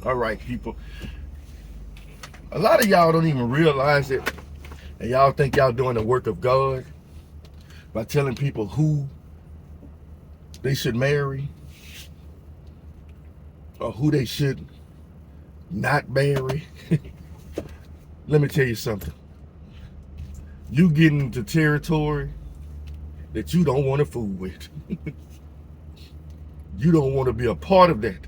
All right, people. A lot of y'all don't even realize it, and y'all think y'all doing the work of God by telling people who they should marry or who they should not marry. Let me tell you something. You get into territory that you don't want to fool with. You don't want to be a part of that.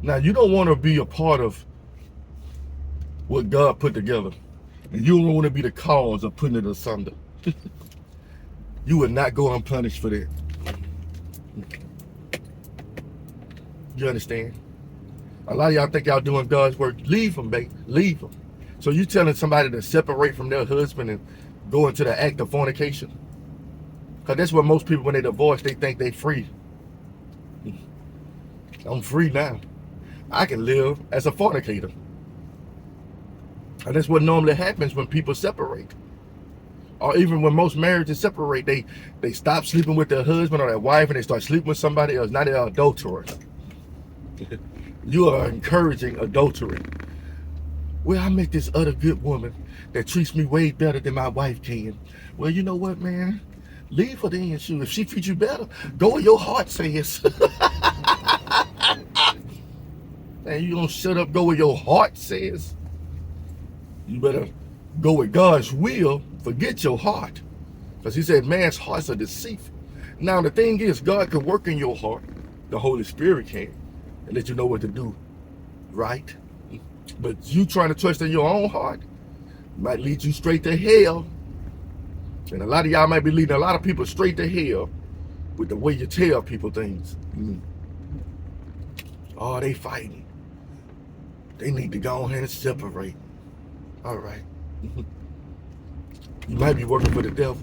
Now, you don't want to be a part of what God put together. And you don't want to be the cause of putting it asunder. You would not go unpunished for that. You understand? A lot of y'all think y'all doing God's work. Leave them, baby. Leave them. So you telling somebody to separate from their husband and go into the act of fornication? Because that's what most people, when they divorce, they think they free. I'm free now. I can live as a fornicator. And that's what normally happens when people separate. Or even when most marriages separate, they stop sleeping with their husband or their wife and they start sleeping with somebody else. Now they're adulterers. You are encouraging adultery. Well, I met this other good woman that treats me way better than my wife can. Well, you know what, man? Leave her then. Shoot, if she treats you better, go where your heart says. And you don't shut up, go where your heart says. You better go with God's will, forget your heart. Because he said man's hearts are deceitful. Now the thing is, God can work in your heart. The Holy Spirit can. And let you know what to do, right? But you trying to trust in your own heart might lead you straight to hell. And a lot of y'all might be leading a lot of people straight to hell with the way you tell people things. Oh, they fighting. They need to go ahead and separate. All right. You might be working for the devil.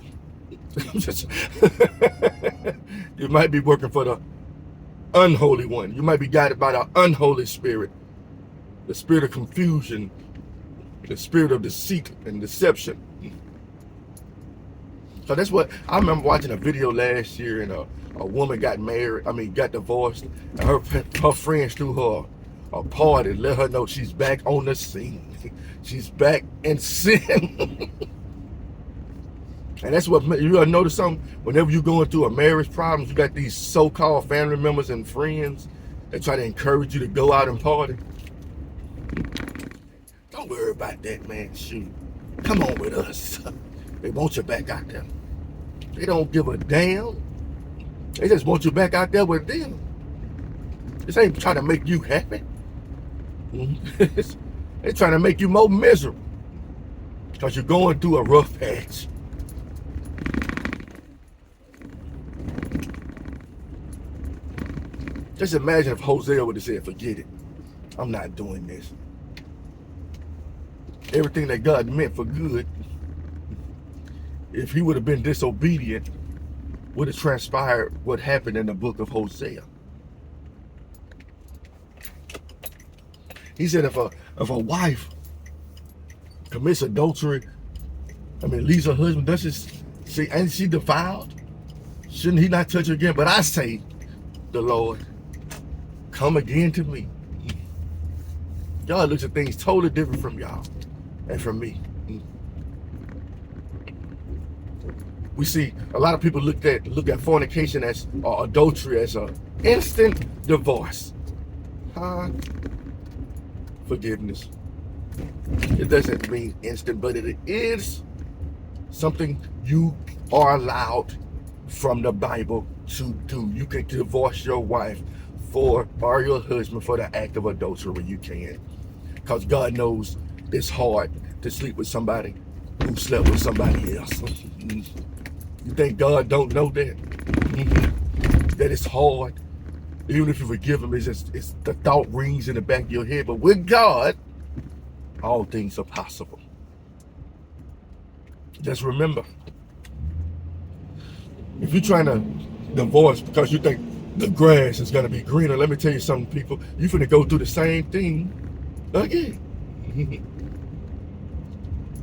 You might be working for the unholy one. You might be guided by the unholy spirit, the spirit of confusion, the spirit of deceit and deception. So that's what I remember watching a video last year, and a woman got divorced, and her friends threw her a party, let her know she's back on the scene. She's back in sin. And that's what you gotta notice something. Whenever you're going through a marriage problem, you got these so-called family members and friends that try to encourage you to go out and party. Don't worry about that, man. Shoot, come on with us. They want you back out there. They don't give a damn. They just want you back out there with them. This ain't trying to make you happy. They're trying to make you more miserable because you're going through a rough patch. Just imagine if Hosea would have said, forget it. I'm not doing this. Everything that God meant for good, if he would have been disobedient, would have transpired what happened in the book of Hosea. He said if a wife commits adultery, leaves her husband, ain't she defiled? Shouldn't he not touch her again? But I say, the Lord, come again to me. God looks at things totally different from y'all and from me. We see a lot of people look at fornication as, or adultery as an instant divorce. Forgiveness. It doesn't mean instant, but it is something you are allowed from the Bible to do. You can divorce your wife or your husband for the act of adultery when you can. Because God knows it's hard to sleep with somebody who slept with somebody else. You think God don't know that? That it's hard. Even if you forgive him, it's the thought rings in the back of your head. But with God, all things are possible. Just remember, if you're trying to divorce because you think the grass is going to be greener, let me tell you something, people. You're finna go through the same thing again.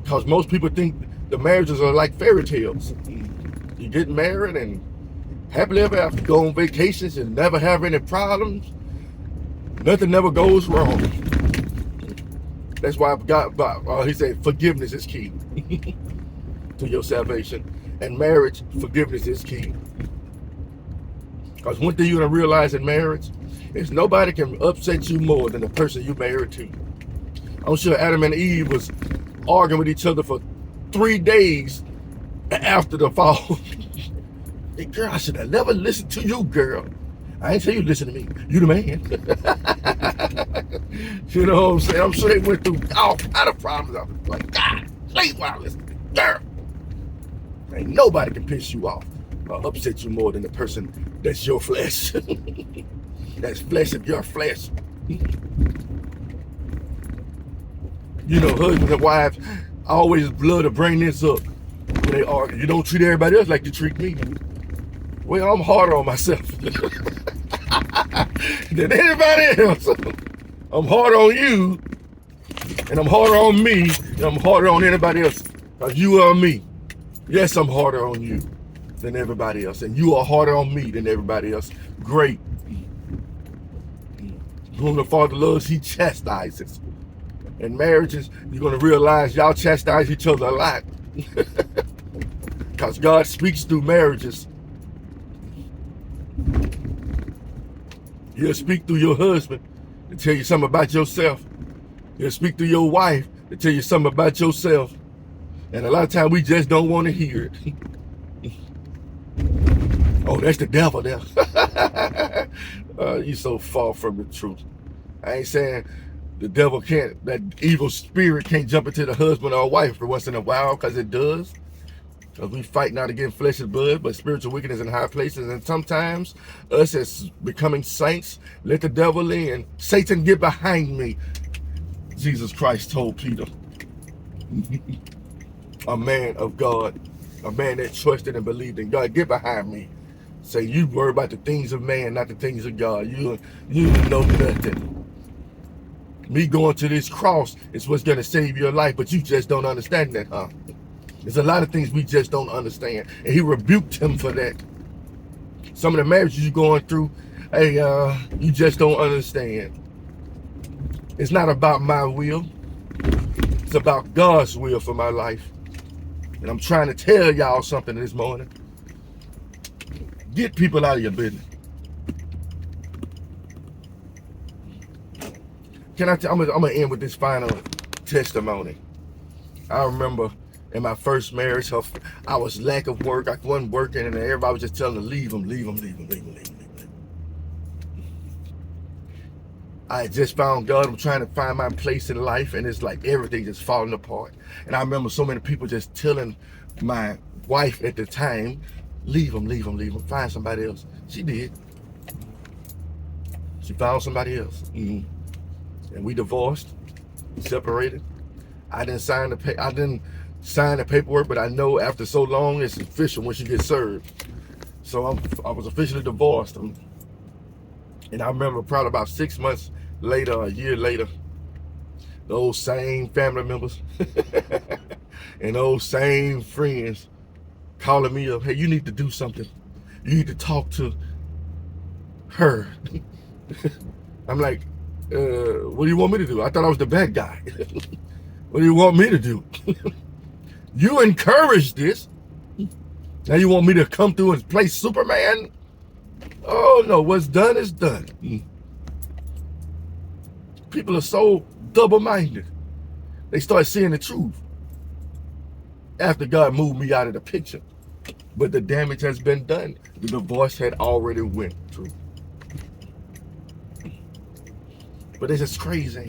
Because most people think the marriages are like fairy tales. You get married and happily ever after, go on vacations and never have any problems. Nothing never goes wrong. That's why God, he said, forgiveness is key to your salvation. And marriage, forgiveness is key. Because one thing you're going to realize in marriage is nobody can upset you more than the person you married to. I'm sure Adam and Eve was arguing with each other for 3 days after the fall. Hey, girl, I should have never listened to you, girl. I ain't tell you to listen to me. You the man. You know what I'm saying? I'm sure they went through all kind of problems. I was like, God, late while listening to me. Girl. Ain't nobody can piss you off or upset you more than the person that's your flesh. That's flesh of your flesh. You know, husbands and wives always love to bring this up when they argue. You don't treat everybody else like you treat me. Well, I'm harder on myself than anybody else. I'm harder on you, and I'm harder on me, and I'm harder on anybody else. Because you are me. Yes, I'm harder on you than everybody else, and you are harder on me than everybody else. Great. Whom the Father loves, he chastises. In marriages, you're going to realize y'all chastise each other a lot. Because God speaks through marriages. He'll speak through your husband to tell you something about yourself. He'll speak through your wife to tell you something about yourself. And a lot of times we just don't want to hear it. Oh, that's the devil there. You so far from the truth. I ain't saying the devil can't, that evil spirit can't jump into the husband or wife for once in a while, because it does. Because we fight not against flesh and blood, but spiritual wickedness in high places. And sometimes us as becoming saints, let the devil in. Satan, get behind me, Jesus Christ told Peter. A man of God, a man that trusted and believed in God, get behind me. Say, you worry about the things of man, not the things of God. You know nothing. Me going to this cross is what's going to save your life, but you just don't understand that, huh? There's a lot of things we just don't understand. And he rebuked him for that. Some of the marriages you're going through, hey, you just don't understand. It's not about my will. It's about God's will for my life. And I'm trying to tell y'all something this morning. Get people out of your business. I'm gonna end with this final testimony. I remember in my first marriage, I was lack of work. I wasn't working, and everybody was just telling me, leave him. I just found God. I'm trying to find my place in life, and it's like everything just falling apart. And I remember so many people just telling my wife at the time, leave him, find somebody else. She did. She found somebody else. And we divorced, separated. I didn't sign the paperwork, but I know after so long, it's official once you get served. So I was officially divorced. And I remember probably about 6 months later, a year later, those same family members and those same friends calling me up, hey, you need to do something. You need to talk to her. I'm like, what do you want me to do? I thought I was the bad guy. What do you want me to do? You encouraged this. Now you want me to come through and play Superman? Oh no, what's done is done. People are so double-minded. They start seeing the truth after God moved me out of the picture. But the damage has been done. The divorce had already went through. But it's just crazy.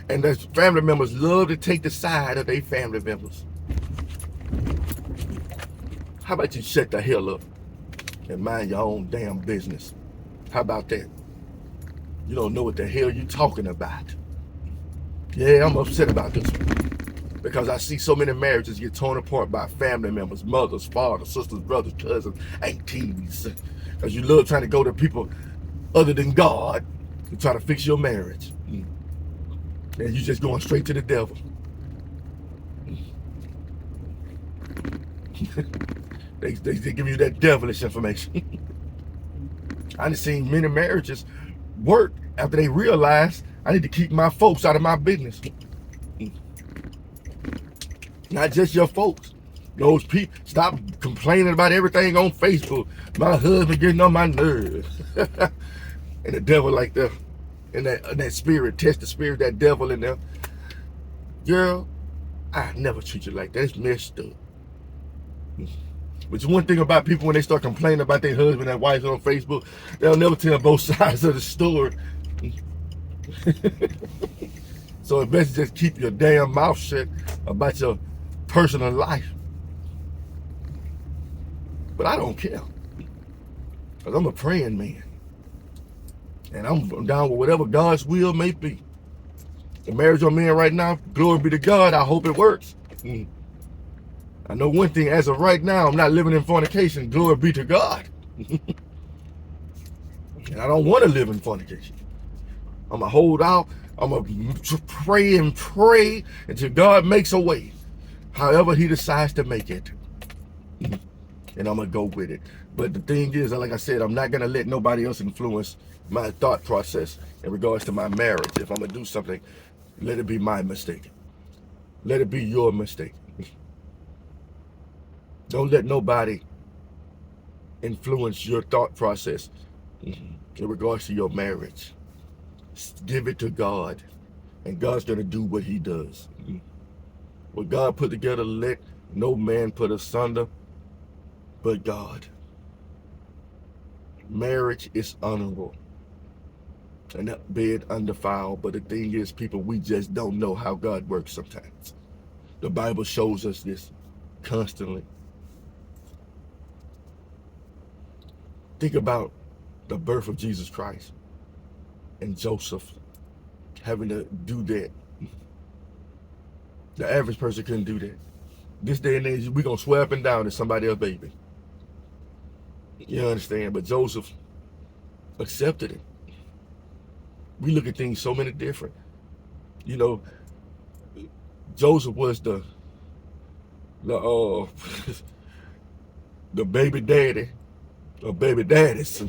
And those family members love to take the side of their family members. How about you shut the hell up and mind your own damn business? How about that? You don't know what the hell you talking about. Yeah, I'm upset about this one. Because I see so many marriages get torn apart by family members, mothers, fathers, sisters, brothers, cousins, aunties. Because you love trying to go to people other than God to try to fix your marriage. And you just going straight to the devil. They give you that devilish information. I done seen many marriages work after they realize I need to keep my folks out of my business. Not just your folks. Those people, stop complaining about everything on Facebook. My husband getting on my nerves. And the devil like that, and that spirit, test the spirit, that devil in there. Girl, I never treat you like that. It's messed up. But one thing about people, when they start complaining about their husband and wife on Facebook, they'll never tell both sides of the story. So it's best to just keep your damn mouth shut about your personal life. But I don't care, because I'm a praying man. And I'm down with whatever God's will may be. The marriage I'm in right now, glory be to God, I hope it works. I know one thing, as of right now, I'm not living in fornication, glory be to God. And I don't want to live in fornication. I'm going to hold out, I'm going to pray and pray until God makes a way, however he decides to make it. And I'm going to go with it. But the thing is, like I said, I'm not going to let nobody else influence my thought process in regards to my marriage. If I'm going to do something, let it be my mistake. Let it be your mistake. Don't let nobody influence your thought process in regards to your marriage. Give it to God, and God's going to do what he does. What God put together, let no man put asunder but God. Marriage is honorable and that bed undefiled. But the thing is, people, we just don't know how God works sometimes. The Bible shows us this constantly. Think about the birth of Jesus Christ and Joseph having to do that. The average person couldn't do that. This day and age, we're going to swear up and down to somebody else's baby. You understand? But Joseph accepted it. We look at things so many different. You know, Joseph was the baby daddy of baby daddies.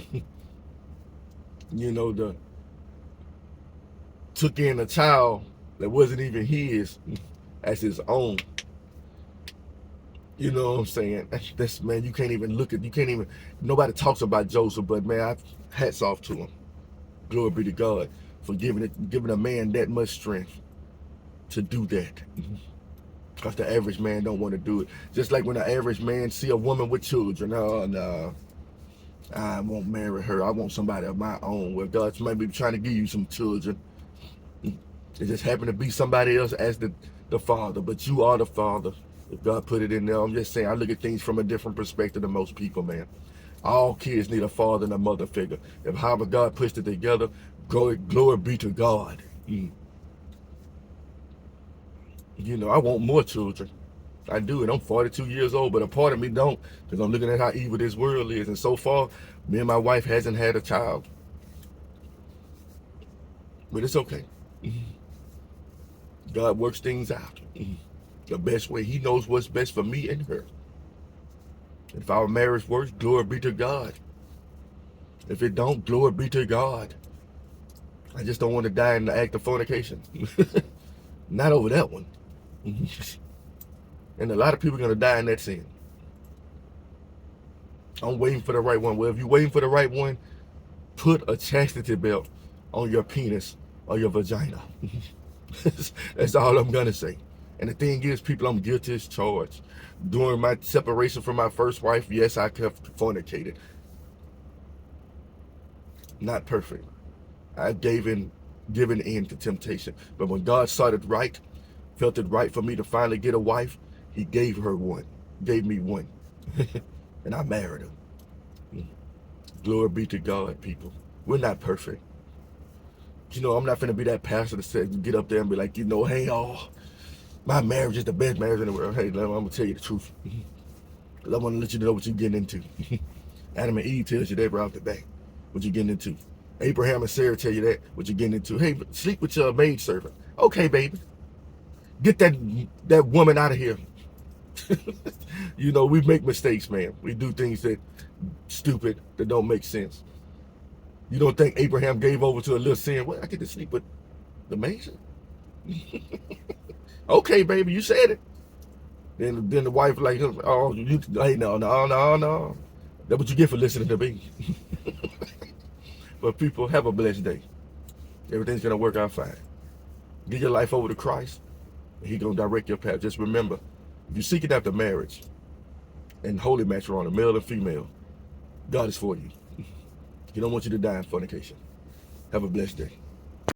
You know, took in a child that wasn't even his as his own. You know what I'm saying? That's man, you can't even, nobody talks about Joseph, but man, hats off to him. Glory be to God for giving a man that much strength to do that. Because the average man don't want to do it. Just like when the average man see a woman with children, oh no, I won't marry her. I want somebody of my own. Well, God might be trying to give you some children. It just happened to be somebody else as the father, but you are the father. If God put it in there, I'm just saying, I look at things from a different perspective than most people, man. All kids need a father and a mother figure. If however God puts it together, glory be to God. You know, I want more children. I do, and I'm 42 years old, but a part of me don't, because I'm looking at how evil this world is. And so far, me and my wife hasn't had a child. But it's okay. God works things out the best way. He knows what's best for me and her. If our marriage works, glory be to God. If it don't, glory be to God. I just don't want to die in the act of fornication. Not over that one. And a lot of people are going to die in that sin. I'm waiting for the right one. Well, if you're waiting for the right one, put a chastity belt on your penis or your vagina. That's all I'm going to say. And the thing is, people, I'm guilty as charged. During my separation from my first wife, yes, I kept fornicated. Not perfect. I given in to temptation. But when God saw it right, felt it right for me to finally get a wife, he gave me one. And I married her. Glory be to God, people. We're not perfect. You know, I'm not finna be that pastor that said, get up there and be like, you know, hey, my marriage is the best marriage in the world. Hey, I'm gonna tell you the truth. Because I want to let you know what you're getting into. Adam and Eve tells you that right off the bat, what you're getting into. Abraham and Sarah tell you that, what you're getting into. Hey, sleep with your maid servant. Okay, baby. Get that woman out of here. You know, we make mistakes, man. We do things that stupid, that don't make sense. You don't think Abraham gave over to a little sin? Well, I get to sleep with the mason. Okay, baby, you said it. Then the wife like, oh, hey, no. That's what you get for listening to me. But people, have a blessed day. Everything's gonna work out fine. Give your life over to Christ, and He's gonna direct your path. Just remember, if you're seeking after marriage and holy matrimony, male and female, God is for you. He don't want you to die in fornication. Have a blessed day.